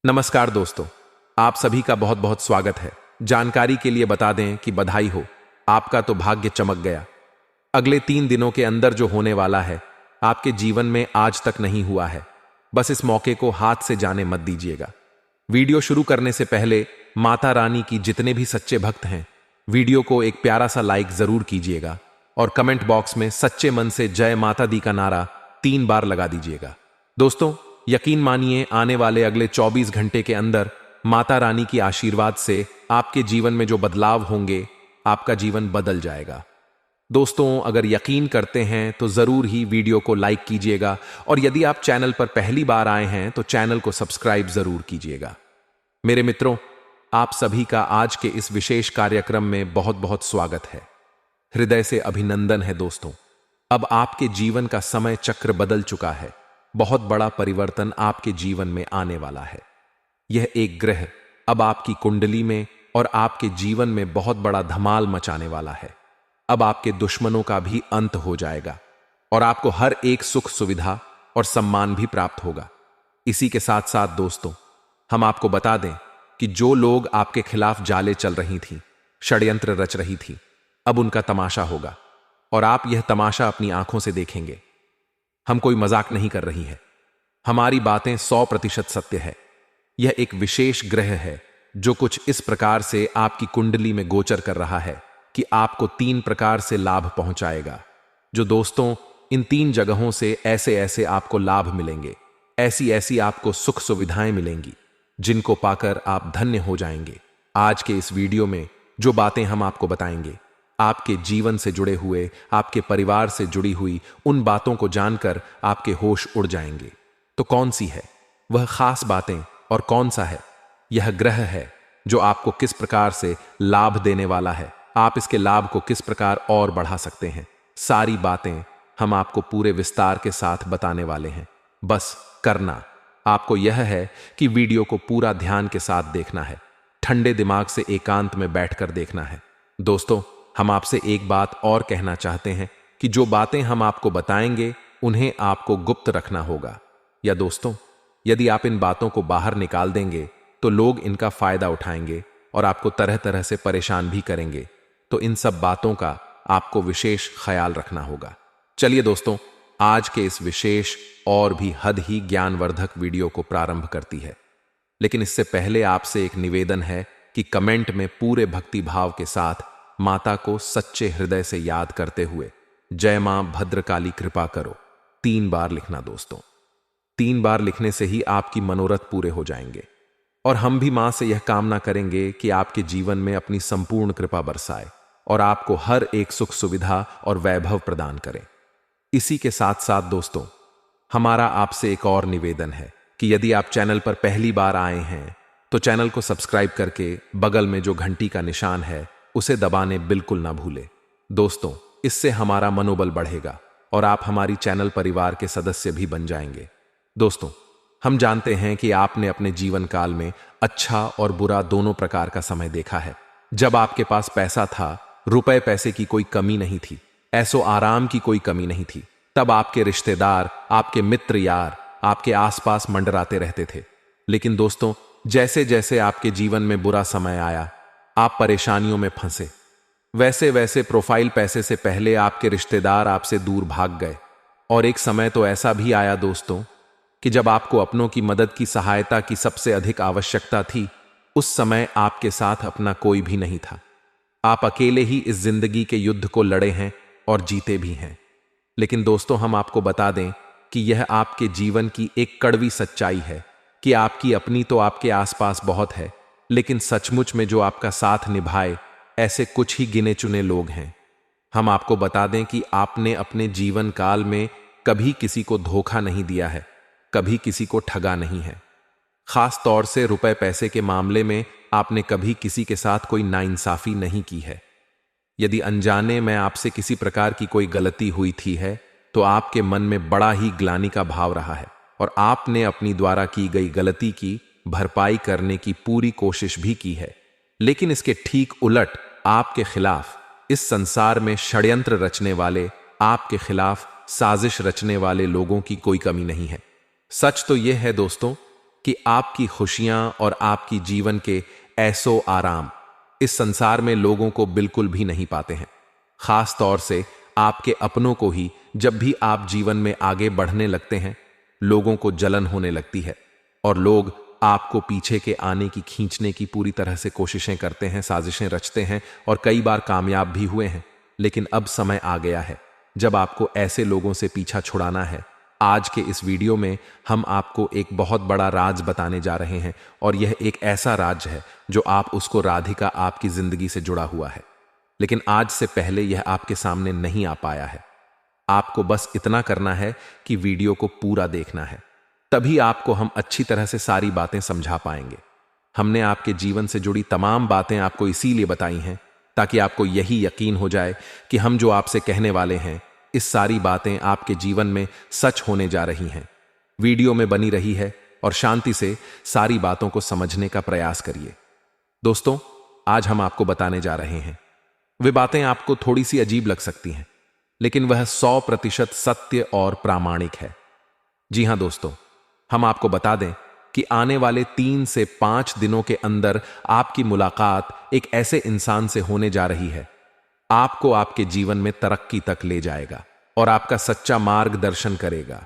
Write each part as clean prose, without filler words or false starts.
नमस्कार दोस्तों, आप सभी का बहुत बहुत स्वागत है। जानकारी के लिए बता दें कि बधाई हो, आपका तो भाग्य चमक गया। अगले 3 दिनों के अंदर जो होने वाला है, आपके जीवन में आज तक नहीं हुआ है। बस इस मौके को हाथ से जाने मत दीजिएगा। वीडियो शुरू करने से पहले माता रानी की जितने भी सच्चे भक्त हैं, वीडियो को एक प्यारा सा लाइक जरूर कीजिएगा और कमेंट बॉक्स में सच्चे मन से जय माता दी का नारा 3 बार लगा दीजिएगा। दोस्तों, यकीन मानिए, आने वाले अगले 24 घंटे के अंदर माता रानी की आशीर्वाद से आपके जीवन में जो बदलाव होंगे, आपका जीवन बदल जाएगा। दोस्तों, अगर यकीन करते हैं तो जरूर ही वीडियो को लाइक कीजिएगा और यदि आप चैनल पर पहली बार आए हैं तो चैनल को सब्सक्राइब जरूर कीजिएगा। मेरे मित्रों, आप सभी का आज के इस विशेष कार्यक्रम में बहुत बहुत स्वागत है। हृदय से अभिनंदन है दोस्तों। अब आपके जीवन का समय चक्र बदल चुका है। बहुत बड़ा परिवर्तन आपके जीवन में आने वाला है। यह एक ग्रह अब आपकी कुंडली में और आपके जीवन में बहुत बड़ा धमाल मचाने वाला है। अब आपके दुश्मनों का भी अंत हो जाएगा और आपको हर एक सुख सुविधा और सम्मान भी प्राप्त होगा। इसी के साथ साथ दोस्तों, हम आपको बता दें कि जो लोग आपके खिलाफ जाले चल रही थीं, षड्यंत्र रच रही थी, अब उनका तमाशा होगा और आप यह तमाशा अपनी आंखों से देखेंगे। हम कोई मजाक नहीं कर रही है, हमारी बातें 100% सत्य है। यह एक विशेष ग्रह है जो कुछ इस प्रकार से आपकी कुंडली में गोचर कर रहा है कि आपको 3 प्रकार से लाभ पहुंचाएगा। जो दोस्तों, इन 3 जगहों से ऐसे ऐसे आपको लाभ मिलेंगे, ऐसी ऐसी आपको सुख सुविधाएं मिलेंगी जिनको पाकर आप धन्य हो जाएंगे। आज के इस वीडियो में जो बातें हम आपको बताएंगे, आपके जीवन से जुड़े हुए, आपके परिवार से जुड़ी हुई उन बातों को जानकर आपके होश उड़ जाएंगे। तो कौन सी है वह खास बातें और कौन सा है यह ग्रह है जो आपको किस प्रकार से लाभ देने वाला है, आप इसके लाभ को किस प्रकार और बढ़ा सकते हैं, सारी बातें हम आपको पूरे विस्तार के साथ बताने वाले हैं। बस करना आपको यह है कि वीडियो को पूरा ध्यान के साथ देखना है, ठंडे दिमाग से एकांत में बैठकर देखना है। दोस्तों, हम आपसे एक बात और कहना चाहते हैं कि जो बातें हम आपको बताएंगे उन्हें आपको गुप्त रखना होगा। या दोस्तों, यदि आप इन बातों को बाहर निकाल देंगे तो लोग इनका फायदा उठाएंगे और आपको तरह तरह से परेशान भी करेंगे। तो इन सब बातों का आपको विशेष ख्याल रखना होगा। चलिए दोस्तों, आज के इस विशेष और भी हद ही ज्ञानवर्धक वीडियो को प्रारंभ करती है। लेकिन इससे पहले आपसे एक निवेदन है कि कमेंट में पूरे भक्ति भाव के साथ माता को सच्चे हृदय से याद करते हुए जय मां भद्रकाली कृपा करो 3 बार लिखना दोस्तों। 3 बार लिखने से ही आपकी मनोरथ पूरे हो जाएंगे और हम भी मां से यह कामना करेंगे कि आपके जीवन में अपनी संपूर्ण कृपा बरसाए और आपको हर एक सुख सुविधा और वैभव प्रदान करें। इसी के साथ साथ दोस्तों, हमारा आपसे एक और निवेदन है कि यदि आप चैनल पर पहली बार आए हैं तो चैनल को सब्सक्राइब करके बगल में जो घंटी का निशान है उसे दबाने बिल्कुल ना भूले। दोस्तों, इससे हमारा मनोबल बढ़ेगा और आप हमारी चैनल परिवार के सदस्य भी बन जाएंगे। दोस्तों, हम जानते हैं कि आपने अपने जीवन काल में अच्छा और बुरा दोनों प्रकार का समय देखा है। जब आपके पास पैसा था, रुपए पैसे की कोई कमी नहीं थी, ऐसो आराम की कोई कमी नहीं थी, तब आपके रिश्तेदार, आपके मित्र यार आपके आसपास मंडराते रहते थे। लेकिन दोस्तों, जैसे जैसे आपके जीवन में बुरा समय आया, आप परेशानियों में फंसे, वैसे वैसे प्रोफाइल पैसे से पहले आपके रिश्तेदार आपसे दूर भाग गए। और एक समय तो ऐसा भी आया दोस्तों कि जब आपको अपनों की मदद की सहायता की सबसे अधिक आवश्यकता थी, उस समय आपके साथ अपना कोई भी नहीं था। आप अकेले ही इस जिंदगी के युद्ध को लड़े हैं और जीते भी हैं। लेकिन दोस्तों, हम आपको बता दें कि यह आपके जीवन की एक कड़वी सच्चाई है कि आपकी अपनी तो आपके आसपास बहुत है, लेकिन सचमुच में जो आपका साथ निभाए ऐसे कुछ ही गिने चुने लोग हैं। हम आपको बता दें कि आपने अपने जीवन काल में कभी किसी को धोखा नहीं दिया है, कभी किसी को ठगा नहीं है। खास तौर से रुपए पैसे के मामले में आपने कभी किसी के साथ कोई नाइंसाफी नहीं की है। यदि अनजाने में आपसे किसी प्रकार की कोई गलती हुई थी है तो आपके मन में बड़ा ही ग्लानि का भाव रहा है और आपने अपनी द्वारा की गई गलती की भरपाई करने की पूरी कोशिश भी की है। लेकिन इसके ठीक उलट आपके खिलाफ इस संसार में षड्यंत्र रचने वाले, आपके खिलाफ साजिश रचने वाले लोगों की कोई कमी नहीं है। सच तो यह है दोस्तों कि आपकी खुशियां और आपकी जीवन के ऐसो आराम इस संसार में लोगों को बिल्कुल भी नहीं पाते हैं। खास तौर से आपके अपनों को ही जब भी आप जीवन में आगे बढ़ने लगते हैं, लोगों को जलन होने लगती है और लोग आपको पीछे के आने की खींचने की पूरी तरह से कोशिशें करते हैं, साजिशें रचते हैं और कई बार कामयाब भी हुए हैं। लेकिन अब समय आ गया है जब आपको ऐसे लोगों से पीछा छुड़ाना है। आज के इस वीडियो में हम आपको एक बहुत बड़ा राज बताने जा रहे हैं और यह एक ऐसा राज है जो आप उसको राधिका आपकी जिंदगी से जुड़ा हुआ है, लेकिन आज से पहले यह आपके सामने नहीं आ पाया है। आपको बस इतना करना है कि वीडियो को पूरा देखना है, तभी आपको हम अच्छी तरह से सारी बातें समझा पाएंगे। हमने आपके जीवन से जुड़ी तमाम बातें आपको इसीलिए बताई हैं ताकि आपको यही यकीन हो जाए कि हम जो आपसे कहने वाले हैं, इस सारी बातें आपके जीवन में सच होने जा रही हैं। वीडियो में बनी रही है और शांति से सारी बातों को समझने का प्रयास करिए। दोस्तों, आज हम आपको बताने जा रहे हैं, वे बातें आपको थोड़ी सी अजीब लग सकती हैं, लेकिन वह 100% सत्य और प्रामाणिक है। जी हां दोस्तों, हम आपको बता दें कि आने वाले 3 से 5 दिनों के अंदर आपकी मुलाकात एक ऐसे इंसान से होने जा रही है, आपको आपके जीवन में तरक्की तक ले जाएगा और आपका सच्चा मार्गदर्शन करेगा।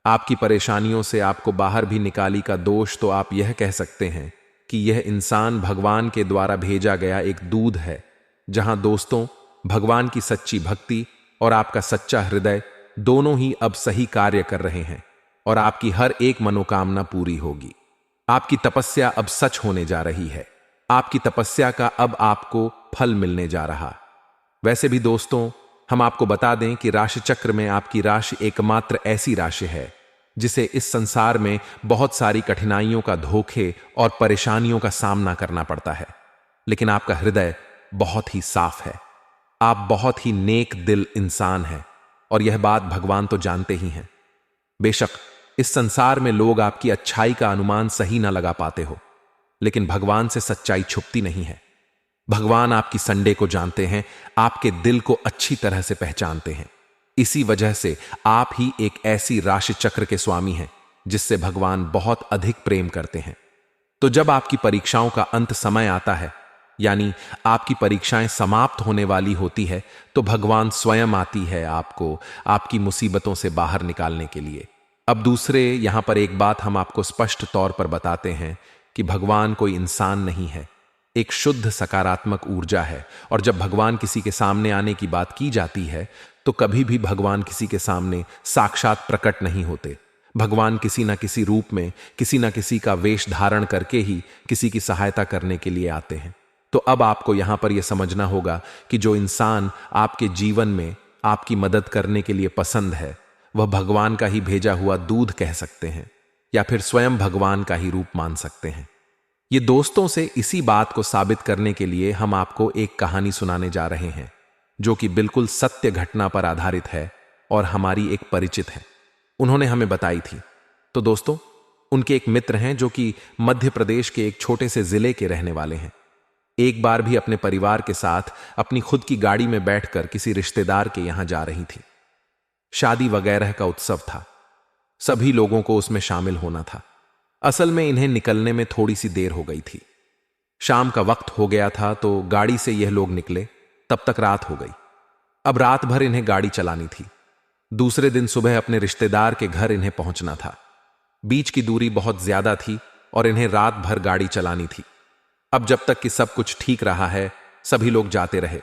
आपकी परेशानियों से आपको बाहर भी निकाली का दोष तो आप यह कह सकते हैं कि यह इंसान भगवान के द्वारा भेजा गया एक दूत है। जहां दोस्तों, भगवान की सच्ची भक्ति और आपका सच्चा हृदय दोनों ही अब सही कार्य कर रहे हैं और आपकी हर एक मनोकामना पूरी होगी। आपकी तपस्या अब सच होने जा रही है। आपकी तपस्या का अब आपको फल मिलने जा रहा। वैसे भी दोस्तों, हम आपको बता दें कि राशि चक्र में आपकी राशि एकमात्र ऐसी राशि है जिसे इस संसार में बहुत सारी कठिनाइयों का, धोखे और परेशानियों का सामना करना पड़ता है, लेकिन आपका हृदय बहुत ही साफ है। आप बहुत ही नेक दिल इंसान हैं और यह बात भगवान तो जानते ही हैं। बेशक इस संसार में लोग आपकी अच्छाई का अनुमान सही ना लगा पाते हो, लेकिन भगवान से सच्चाई छुपती नहीं है। भगवान आपकी संडे को जानते हैं, आपके दिल को अच्छी तरह से पहचानते हैं। इसी वजह से आप ही एक ऐसी राशि चक्र के स्वामी हैं जिससे भगवान बहुत अधिक प्रेम करते हैं। तो जब आपकी परीक्षाओं का अंत समय आता है, यानी आपकी परीक्षाएं समाप्त होने वाली होती है, तो भगवान स्वयं आती है आपको आपकी मुसीबतों से बाहर निकालने के लिए। अब दूसरे यहां पर एक बात हम आपको स्पष्ट तौर पर बताते हैं कि भगवान कोई इंसान नहीं है, एक शुद्ध सकारात्मक ऊर्जा है। और जब भगवान किसी के सामने आने की बात की जाती है तो कभी भी भगवान किसी के सामने साक्षात प्रकट नहीं होते। भगवान किसी न किसी रूप में, किसी न किसी का वेश धारण करके ही किसी की सहायता करने के लिए आते हैं। तो अब आपको यहां पर यह समझना होगा कि जो इंसान आपके जीवन में आपकी मदद करने के लिए पसंद है, वह भगवान का ही भेजा हुआ दूध कह सकते हैं या फिर स्वयं भगवान का ही रूप मान सकते हैं। ये दोस्तों से इसी बात को साबित करने के लिए हम आपको एक कहानी सुनाने जा रहे हैं जो कि बिल्कुल सत्य घटना पर आधारित है और हमारी एक परिचित है, उन्होंने हमें बताई थी। तो दोस्तों, उनके एक मित्र हैं जो कि मध्य प्रदेश के एक छोटे से जिले के रहने वाले हैं। एक बार भी अपने परिवार के साथ अपनी खुद की गाड़ी में बैठकर किसी रिश्तेदार के यहां जा रही थी। शादी वगैरह का उत्सव था, सभी लोगों को उसमें शामिल होना था। असल में इन्हें निकलने में थोड़ी सी देर हो गई थी। शाम का वक्त हो गया था तो गाड़ी से यह लोग निकले, तब तक रात हो गई। अब रात भर इन्हें गाड़ी चलानी थी। दूसरे दिन सुबह अपने रिश्तेदार के घर इन्हें पहुंचना था। बीच की दूरी बहुत ज्यादा थी और इन्हें रात भर गाड़ी चलानी थी। अब जब तक कि सब कुछ ठीक रहा है, सभी लोग जाते रहे,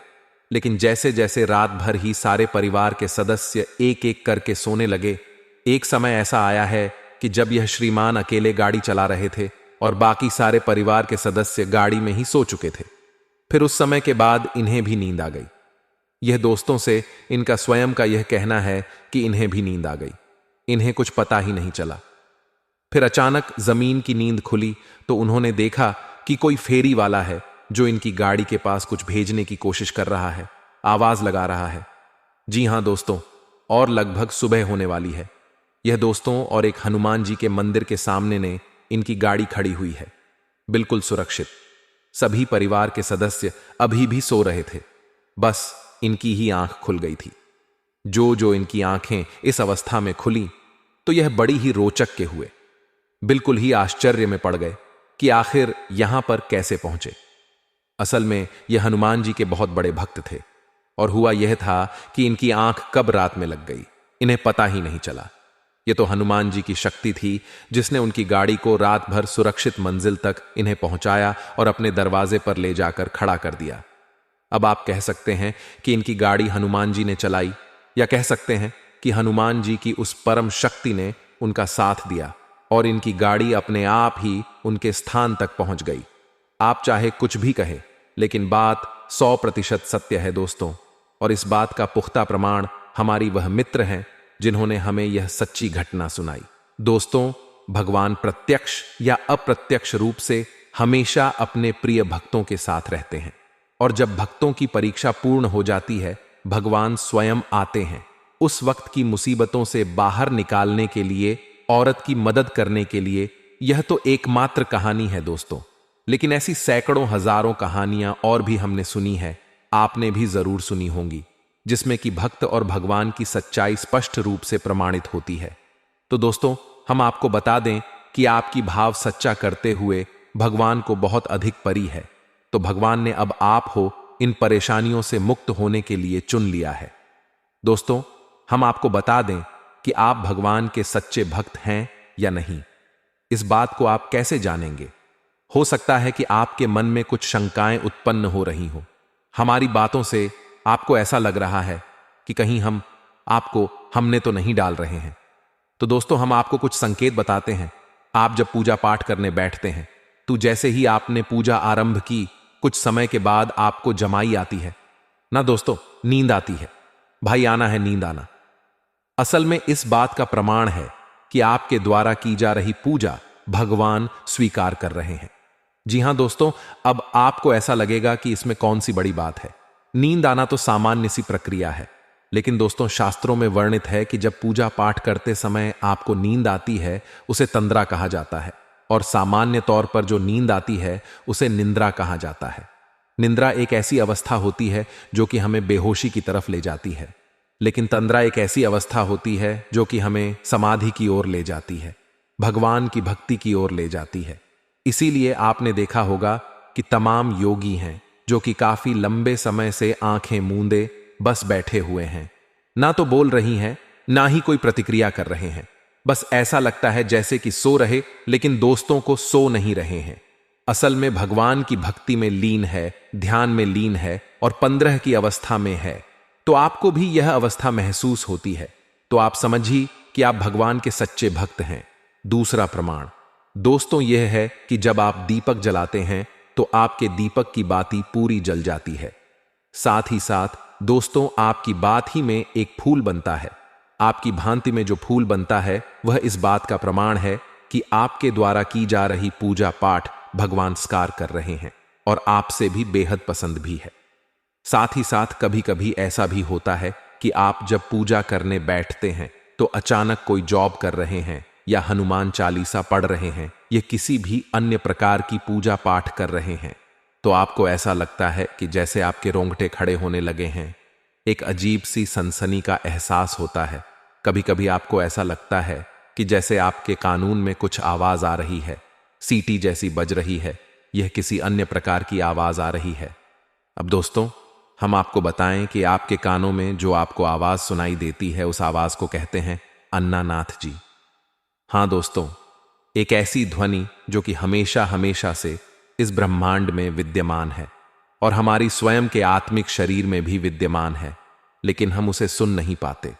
लेकिन जैसे जैसे रात भर ही सारे परिवार के सदस्य एक एक करके सोने लगे, एक समय ऐसा आया है कि जब यह श्रीमान अकेले गाड़ी चला रहे थे और बाकी सारे परिवार के सदस्य गाड़ी में ही सो चुके थे। फिर उस समय के बाद इन्हें भी नींद आ गई। यह दोस्तों से इनका स्वयं का यह कहना है कि इन्हें भी नींद आ गई, इन्हें कुछ पता ही नहीं चला। फिर अचानक जमीन की नींद खुली तो उन्होंने देखा कि कोई फेरी वाला है जो इनकी गाड़ी के पास कुछ भेजने की कोशिश कर रहा है, आवाज लगा रहा है। जी हां दोस्तों, और लगभग सुबह होने वाली है। यह दोस्तों और एक हनुमान जी के मंदिर के सामने ने इनकी गाड़ी खड़ी हुई है, बिल्कुल सुरक्षित। सभी परिवार के सदस्य अभी भी सो रहे थे, बस इनकी ही आंख खुल गई थी। जो इनकी आंखें इस अवस्था में खुली तो यह बड़ी ही रोचक के हुए। बिल्कुल ही आश्चर्य में पड़ गए कि आखिर यहां पर कैसे पहुंचे। असल में यह हनुमान जी के बहुत बड़े भक्त थे और हुआ यह था कि इनकी आंख कब रात में लग गई इन्हें पता ही नहीं चला। यह तो हनुमान जी की शक्ति थी जिसने उनकी गाड़ी को रात भर सुरक्षित मंजिल तक इन्हें पहुंचाया और अपने दरवाजे पर ले जाकर खड़ा कर दिया। अब आप कह सकते हैं कि इनकी गाड़ी हनुमान जी ने चलाई, या कह सकते हैं कि हनुमान जी की उस परम शक्ति ने उनका साथ दिया और इनकी गाड़ी अपने आप ही उनके स्थान तक पहुंच गई। आप चाहे कुछ भी कहें, लेकिन बात 100% सत्य है दोस्तों, और इस बात का पुख्ता प्रमाण हमारी वह मित्र हैं जिन्होंने हमें यह सच्ची घटना सुनाई। दोस्तों, भगवान प्रत्यक्ष या अप्रत्यक्ष रूप से हमेशा अपने प्रिय भक्तों के साथ रहते हैं, और जब भक्तों की परीक्षा पूर्ण हो जाती है, भगवान स्वयं आते हैं उस वक्त की मुसीबतों से बाहर निकालने के लिए, औरत की मदद करने के लिए। यह तो एकमात्र कहानी है दोस्तों, लेकिन ऐसी सैकड़ों हजारों कहानियां और भी हमने सुनी है, आपने भी जरूर सुनी होंगी, जिसमें कि भक्त और भगवान की सच्चाई स्पष्ट रूप से प्रमाणित होती है। तो दोस्तों, हम आपको बता दें कि आपकी भाव सच्चा करते हुए भगवान को बहुत अधिक परी है, तो भगवान ने अब आप हो इन परेशानियों से मुक्त होने के लिए चुन लिया है। दोस्तों, हम आपको बता दें कि आप भगवान के सच्चे भक्त हैं या नहीं। इस बात को आप कैसे जानेंगे? हो सकता है कि आपके मन में कुछ शंकाएं उत्पन्न हो रही हो। हमारी बातों से आपको ऐसा लग रहा है कि कहीं हमने तो नहीं डाल रहे हैं। तो दोस्तों, हम आपको कुछ संकेत बताते हैं। आप जब पूजा पाठ करने बैठते हैं, तो जैसे ही आपने पूजा आरंभ की, कुछ समय के बाद आपको जमाई आती है ना दोस्तों, नींद आती है। भाई, आना है नींद आना। असल में इस बात का प्रमाण है कि आपके द्वारा की जा रही पूजा भगवान स्वीकार कर रहे हैं। जी हां दोस्तों, अब आपको ऐसा लगेगा कि इसमें कौन सी बड़ी बात है। नींद आना तो सामान्य सी प्रक्रिया है, लेकिन दोस्तों, शास्त्रों में वर्णित है कि जब पूजा पाठ करते समय आपको नींद आती है, उसे तंद्रा कहा जाता है, और सामान्य तौर पर जो नींद आती है उसे निंद्रा कहा जाता है। निंद्रा एक ऐसी अवस्था होती है जो कि हमें बेहोशी की तरफ ले जाती है, लेकिन तंद्रा एक ऐसी अवस्था होती है जो कि हमें समाधि की ओर ले जाती है, भगवान की भक्ति की ओर ले जाती है। इसीलिए आपने देखा होगा कि तमाम योगी हैं जो कि काफी लंबे समय से आंखें मूंदे बस बैठे हुए हैं, ना तो बोल रही हैं, ना ही कोई प्रतिक्रिया कर रहे हैं। बस ऐसा लगता है जैसे कि सो रहे, लेकिन दोस्तों को सो नहीं रहे हैं। असल में भगवान की भक्ति में लीन है, ध्यान में लीन है और 15 की अवस्था में है। तो आपको भी यह अवस्था महसूस होती है, तो आप समझिए कि आप भगवान के सच्चे भक्त हैं। दूसरा प्रमाण दोस्तों यह है कि जब आप दीपक जलाते हैं तो आपके दीपक की बाती पूरी जल जाती है। साथ ही साथ दोस्तों, आपकी बात ही में एक फूल बनता है। आपकी भांति में जो फूल बनता है वह इस बात का प्रमाण है कि आपके द्वारा की जा रही पूजा पाठ भगवान स्वीकार कर रहे हैं और आपसे भी बेहद पसंद भी है। साथ ही साथ कभी कभी ऐसा भी होता है कि आप जब पूजा करने बैठते हैं तो अचानक कोई जॉब कर रहे हैं या हनुमान चालीसा पढ़ रहे हैं या किसी भी अन्य प्रकार की पूजा पाठ कर रहे हैं, तो आपको ऐसा लगता है कि जैसे आपके रोंगटे खड़े होने लगे हैं। एक अजीब सी सनसनी का एहसास होता है। कभी कभी आपको ऐसा लगता है कि जैसे आपके कानून में कुछ आवाज आ रही है, सीटी जैसी बज रही है, यह किसी अन्य प्रकार की आवाज आ रही है। अब दोस्तों, हम आपको बताएं कि आपके कानों में जो आपको आवाज सुनाई देती है, उस आवाज को कहते हैं अन्नानाथ जी। हां दोस्तों, एक ऐसी ध्वनि जो कि हमेशा हमेशा से इस ब्रह्मांड में विद्यमान है और हमारी स्वयं के आत्मिक शरीर में भी विद्यमान है, लेकिन हम उसे सुन नहीं पाते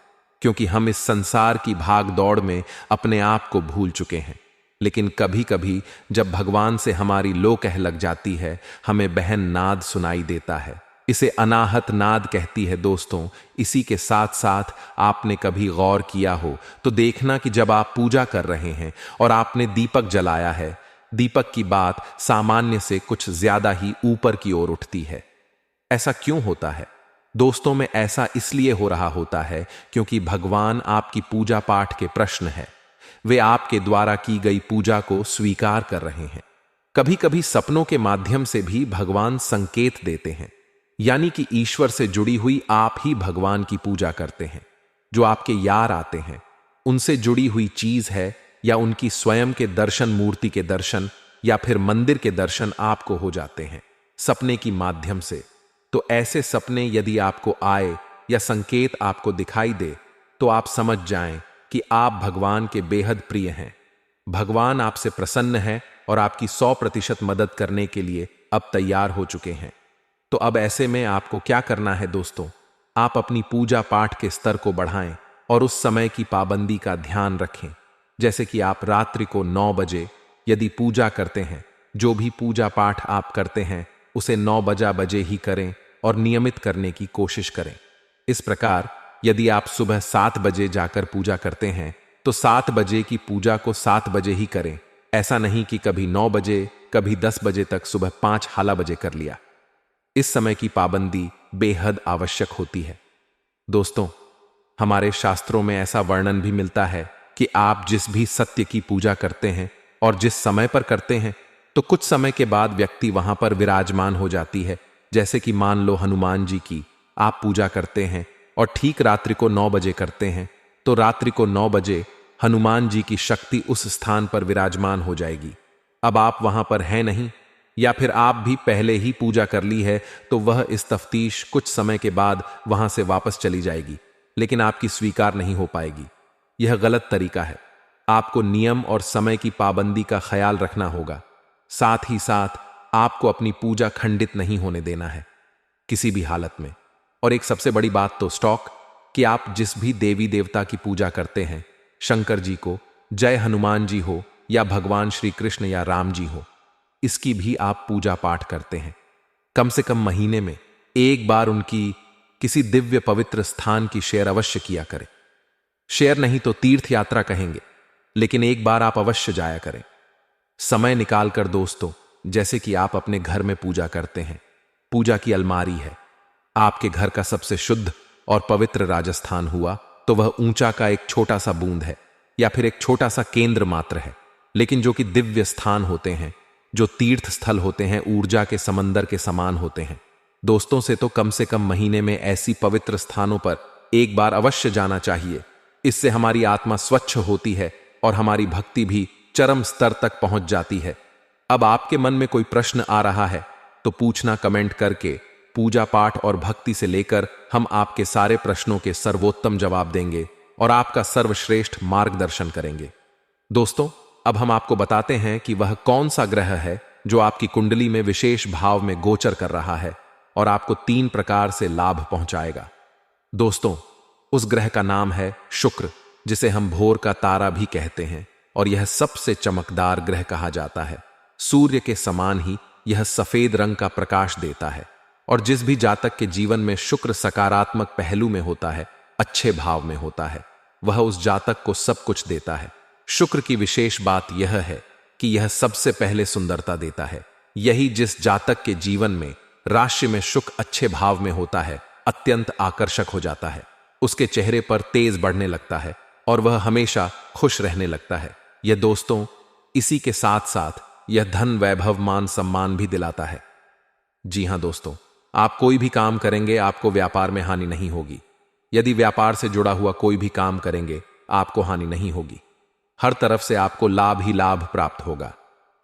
क्योंकि हम इस संसार की भाग दौड़ में अपने आप को भूल चुके हैं। लेकिन कभी कभी जब भगवान से हमारी लो कह लग जाती है, हमें बहन नाद सुनाई देता है। इसे अनाहत नाद कहती है दोस्तों। इसी के साथ साथ आपने कभी गौर किया हो तो देखना कि जब आप पूजा कर रहे हैं और आपने दीपक जलाया है, दीपक की बात सामान्य से कुछ ज्यादा ही ऊपर की ओर उठती है। ऐसा क्यों होता है दोस्तों? में ऐसा इसलिए हो रहा होता है क्योंकि भगवान आपकी पूजा पाठ के प्रश्न है। वे आपके द्वारा की गई पूजा को स्वीकार कर रहे हैं। कभी कभी सपनों के माध्यम से भी भगवान संकेत देते हैं, यानी कि ईश्वर से जुड़ी हुई आप ही भगवान की पूजा करते हैं। जो आपके यार आते हैं, उनसे जुड़ी हुई चीज है या उनकी स्वयं के दर्शन, मूर्ति के दर्शन या फिर मंदिर के दर्शन आपको हो जाते हैं सपने की माध्यम से। तो ऐसे सपने यदि आपको आए या संकेत आपको दिखाई दे तो आप समझ जाएं कि आप भगवान के बेहद प्रिय हैं। भगवान आपसे प्रसन्न है और आपकी 100% मदद करने के लिए अब तैयार हो चुके हैं। तो अब ऐसे में आपको क्या करना है दोस्तों, आप अपनी पूजा पाठ के स्तर को बढ़ाएं और उस समय की पाबंदी का ध्यान रखें। जैसे कि आप रात्रि को 9 बजे यदि पूजा करते हैं, जो भी पूजा पाठ आप करते हैं उसे 9 बजे ही करें और नियमित करने की कोशिश करें। इस प्रकार यदि आप सुबह 7 बजे जाकर पूजा करते हैं तो 7 बजे की पूजा को 7 बजे ही करें। ऐसा नहीं कि कभी 9 बजे, कभी 10 बजे तक सुबह 5 हाला बजे कर लिया। इस समय की पाबंदी बेहद आवश्यक होती है। दोस्तों, हमारे शास्त्रों में ऐसा वर्णन भी मिलता है कि आप जिस भी सत्य की पूजा करते हैं और जिस समय पर करते हैं तो कुछ समय के बाद व्यक्ति वहां पर विराजमान हो जाती है। जैसे कि मान लो हनुमान जी की आप पूजा करते हैं और ठीक रात्रि को 9 बजे करते हैं तो रात्रि को 9 बजे हनुमान जी की शक्ति उस स्थान पर विराजमान हो जाएगी। अब आप वहां पर हैं नहीं या फिर आप भी पहले ही पूजा कर ली है तो वह इस तफ्तीश कुछ समय के बाद वहां से वापस चली जाएगी, लेकिन आपकी स्वीकार नहीं हो पाएगी। यह गलत तरीका है। आपको नियम और समय की पाबंदी का ख्याल रखना होगा। साथ ही साथ आपको अपनी पूजा खंडित नहीं होने देना है किसी भी हालत में। और एक सबसे बड़ी बात तो स्टॉक कि आप जिस भी देवी देवता की पूजा करते हैं, शंकर जी को, जय हनुमान जी हो या भगवान श्री कृष्ण या राम जी हो, इसकी भी आप पूजा पाठ करते हैं, कम से कम महीने में एक बार उनकी किसी दिव्य पवित्र स्थान की शेयर अवश्य किया करें। शेयर नहीं तो तीर्थ यात्रा कहेंगे, लेकिन एक बार आप अवश्य जाया करें समय निकालकर दोस्तों। जैसे कि आप अपने घर में पूजा करते हैं, पूजा की अलमारी है, आपके घर का सबसे शुद्ध और पवित्र राजस्थान हुआ तो वह ऊंचा का एक छोटा सा बूंद है या फिर एक छोटा सा केंद्र मात्र है, लेकिन जो कि दिव्य स्थान होते हैं, जो तीर्थ स्थल होते हैं, ऊर्जा के समंदर के समान होते हैं। दोस्तों से तो कम से कम महीने में ऐसी पवित्र स्थानों पर एक बार अवश्य जाना चाहिए। इससे हमारी आत्मा स्वच्छ होती है और हमारी भक्ति भी चरम स्तर तक पहुंच जाती है। अब आपके मन में कोई प्रश्न आ रहा है तो पूछना कमेंट करके। पूजा पाठ और भक्ति से लेकर हम आपके सारे प्रश्नों के सर्वोत्तम जवाब देंगे और आपका सर्वश्रेष्ठ मार्गदर्शन करेंगे। दोस्तों, अब हम आपको बताते हैं कि वह कौन सा ग्रह है जो आपकी कुंडली में विशेष भाव में गोचर कर रहा है और आपको 3 प्रकार से लाभ पहुंचाएगा। दोस्तों, उस ग्रह का नाम है शुक्र, जिसे हम भोर का तारा भी कहते हैं और यह सबसे चमकदार ग्रह कहा जाता है। सूर्य के समान ही यह सफेद रंग का प्रकाश देता है और जिस भी जातक के जीवन में शुक्र सकारात्मक पहलू में होता है, अच्छे भाव में होता है, वह उस जातक को सब कुछ देता है। शुक्र की विशेष बात यह है कि यह सबसे पहले सुंदरता देता है। यही जिस जातक के जीवन में राशि में शुक्र अच्छे भाव में होता है, अत्यंत आकर्षक हो जाता है, उसके चेहरे पर तेज बढ़ने लगता है और वह हमेशा खुश रहने लगता है। यह दोस्तों, इसी के साथ साथ यह धन, वैभव, मान सम्मान भी दिलाता है। जी हां दोस्तों, आप कोई भी काम करेंगे आपको व्यापार में हानि नहीं होगी। यदि व्यापार से जुड़ा हुआ कोई भी काम करेंगे आपको हानि नहीं होगी। हर तरफ से आपको लाभ ही लाभ प्राप्त होगा।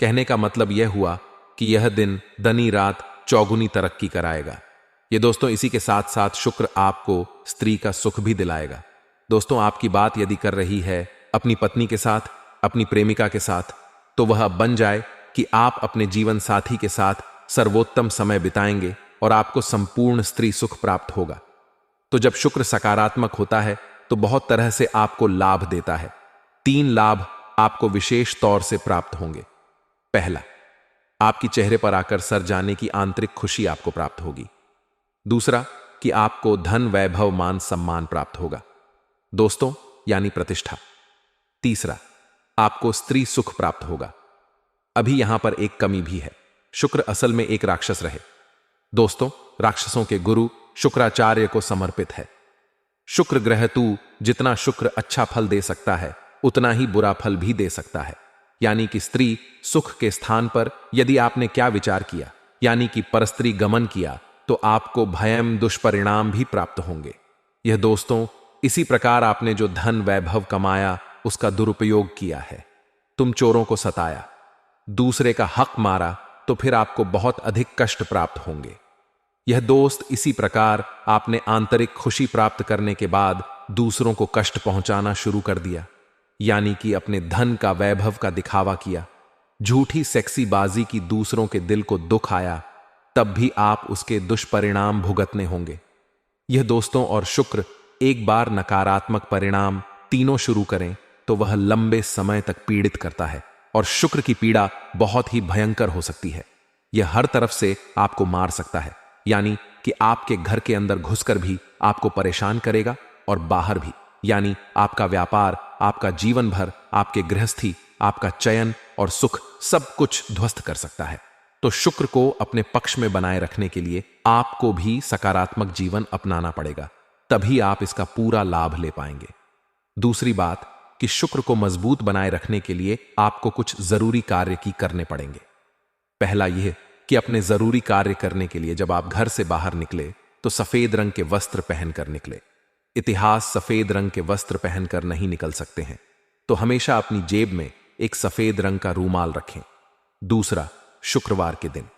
कहने का मतलब यह हुआ कि यह दिन दनी रात चौगुनी तरक्की कराएगा। ये दोस्तों, इसी के साथ साथ शुक्र आपको स्त्री का सुख भी दिलाएगा। दोस्तों, आपकी बात यदि कर रही है अपनी पत्नी के साथ, अपनी प्रेमिका के साथ, तो वह बन जाए कि आप अपने जीवन साथी के साथ सर्वोत्तम समय बिताएंगे और आपको संपूर्ण स्त्री सुख प्राप्त होगा। तो जब शुक्र सकारात्मक होता है तो बहुत तरह से आपको लाभ देता है। 3 लाभ आपको विशेष तौर से प्राप्त होंगे। पहला, आपकी चेहरे पर आकर सर जाने की आंतरिक खुशी आपको प्राप्त होगी। दूसरा, कि आपको धन, वैभव, मान सम्मान प्राप्त होगा दोस्तों, यानी प्रतिष्ठा। तीसरा, आपको स्त्री सुख प्राप्त होगा। अभी यहां पर एक कमी भी है, शुक्र असल में एक राक्षस रहे। दोस्तों, राक्षसों के गुरु शुक्राचार्य को समर्पित है। शुक्र ग्रह तू जितना शुक्र अच्छा फल दे सकता है उतना ही बुरा फल भी दे सकता है। यानी कि स्त्री सुख के स्थान पर यदि आपने क्या विचार किया, यानी कि परस्त्री गमन किया, तो आपको भयम दुष्परिणाम भी प्राप्त होंगे। यह दोस्तों, इसी प्रकार आपने जो धन, वैभव कमाया उसका दुरुपयोग किया है, तुम चोरों को सताया, दूसरे का हक मारा, तो फिर आपको बहुत अधिक कष्ट प्राप्त होंगे। यह दोस्त इसी प्रकार आपने आंतरिक खुशी प्राप्त करने के बाद दूसरों को कष्ट पहुंचाना शुरू कर दिया, यानी कि अपने धन का वैभव का दिखावा किया, झूठी सेक्सी बाजी की, दूसरों के दिल को दुख आया, तब भी आप उसके दुष्परिणाम भुगतने होंगे। यह दोस्तों और शुक्र एक बार नकारात्मक परिणाम तीनों शुरू करें तो वह लंबे समय तक पीड़ित करता है और शुक्र की पीड़ा बहुत ही भयंकर हो सकती है। यह हर तरफ से आपको मार सकता है, यानी कि आपके घर के अंदर घुसकर भी आपको परेशान करेगा और बाहर भी, यानी आपका व्यापार, आपका जीवन भर, आपके गृहस्थी, आपका चयन और सुख सब कुछ ध्वस्त कर सकता है। तो शुक्र को अपने पक्ष में बनाए रखने के लिए आपको भी सकारात्मक जीवन अपनाना पड़ेगा, तभी आप इसका पूरा लाभ ले पाएंगे। दूसरी बात कि शुक्र को मजबूत बनाए रखने के लिए आपको कुछ जरूरी कार्य की करने पड़ेंगे। पहला यह कि अपने जरूरी कार्य करने के लिए जब आप घर से बाहर निकले तो सफेद रंग के वस्त्र पहनकर निकले। इतिहास सफेद रंग के वस्त्र पहनकर नहीं निकल सकते हैं, तो हमेशा अपनी जेब में एक सफेद रंग का रूमाल रखें। दूसरा, शुक्रवार के दिन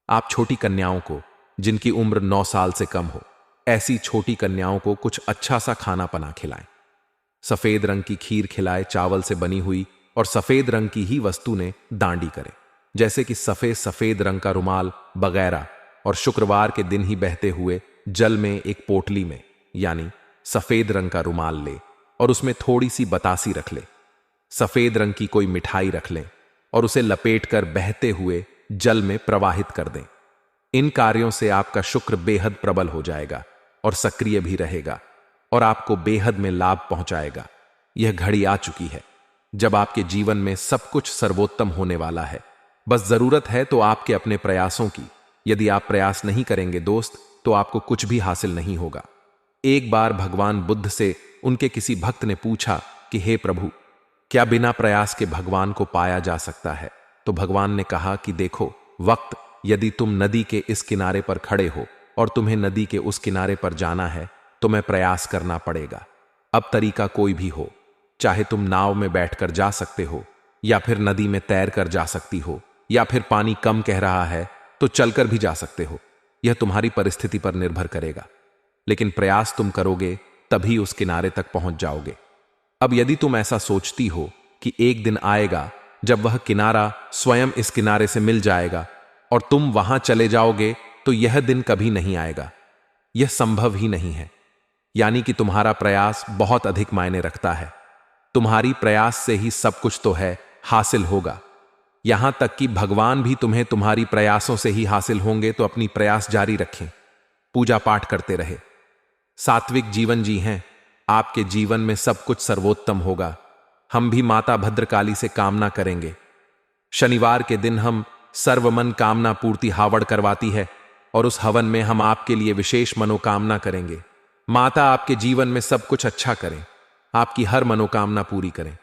आप छोटी कन्याओं को, जिनकी उम्र 9 साल से कम हो, ऐसी छोटी कन्याओं को कुछ अच्छा सा खाना पना खिलाएं। सफेद रंग की खीर खिलाए, चावल से बनी हुई, और सफेद रंग की ही वस्तु ने दांडी करें, जैसे कि सफेद रंग का रुमाल वगैरह। और शुक्रवार के दिन ही बहते हुए जल में एक पोटली में, यानी सफेद रंग का रुमाल ले और उसमें थोड़ी सी बतासी रख ले, सफेद रंग की कोई मिठाई रख लें और उसे लपेटकर बहते हुए जल में प्रवाहित कर दें। इन कार्यों से आपका शुक्र बेहद प्रबल हो जाएगा और सक्रिय भी रहेगा और आपको बेहद में लाभ पहुंचाएगा। यह घड़ी आ चुकी है जब आपके जीवन में सब कुछ सर्वोत्तम होने वाला है। बस जरूरत है तो आपके अपने प्रयासों की। यदि आप प्रयास नहीं करेंगे दोस्त, तो आपको कुछ भी हासिल नहीं होगा। एक बार भगवान बुद्ध से उनके किसी भक्त ने पूछा कि हे प्रभु, क्या बिना प्रयास के भगवान को पाया जा सकता है? तो भगवान ने कहा कि देखो वक्त, यदि तुम नदी के इस किनारे पर खड़े हो और तुम्हें नदी के उस किनारे पर जाना है, तो मैं प्रयास करना पड़ेगा। अब तरीका कोई भी हो, चाहे तुम नाव में बैठकर जा सकते हो, या फिर नदी में तैर कर जा सकती हो, या फिर पानी कम कह रहा है तो चलकर भी जा सकते हो। यह तुम्हारी परिस्थिति पर निर्भर करेगा, लेकिन प्रयास तुम करोगे तभी उस किनारे तक पहुंच जाओगे। अब यदि तुम ऐसा सोचती हो कि एक दिन आएगा जब वह किनारा स्वयं इस किनारे से मिल जाएगा और तुम वहां चले जाओगे, तो यह दिन कभी नहीं आएगा। यह संभव ही नहीं है। यानी कि तुम्हारा प्रयास बहुत अधिक मायने रखता है। तुम्हारी प्रयास से ही सब कुछ तो है हासिल होगा। यहां तक कि भगवान भी तुम्हें तुम्हारी प्रयासों से ही हासिल होंगे। तो अपनी प्रयास जारी रखें, पूजा पाठ करते रहे, सात्विक जीवन जी हैं, आपके जीवन में सब कुछ सर्वोत्तम होगा। हम भी माता भद्रकाली से कामना करेंगे। शनिवार के दिन हम सर्वमन कामना पूर्ति हावड़ करवाती है और उस हवन में हम आपके लिए विशेष मनोकामना करेंगे। माता आपके जीवन में सब कुछ अच्छा करें, आपकी हर मनोकामना पूरी करें।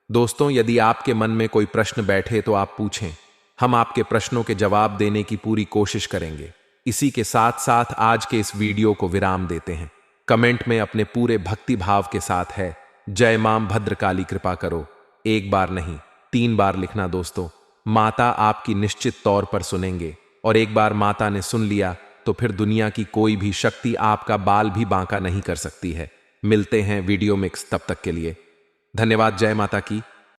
दोस्तों, यदि आपके मन में कोई प्रश्न बैठे तो आप पूछें, हम आपके प्रश्नों के जवाब देने की पूरी कोशिश करेंगे। इसी के साथ साथ आज के इस वीडियो को विराम देते हैं। कमेंट में अपने पूरे भक्ति भाव के साथ है जय मां भद्रकाली कृपा करो, एक बार नहीं 3 बार लिखना दोस्तों। माता आपकी निश्चित तौर पर सुनेंगे, और एक बार माता ने सुन लिया तो फिर दुनिया की कोई भी शक्ति आपका बाल भी बांका नहीं कर सकती है। मिलते हैं वीडियो मिक्स, तब तक के लिए धन्यवाद। जय माता की।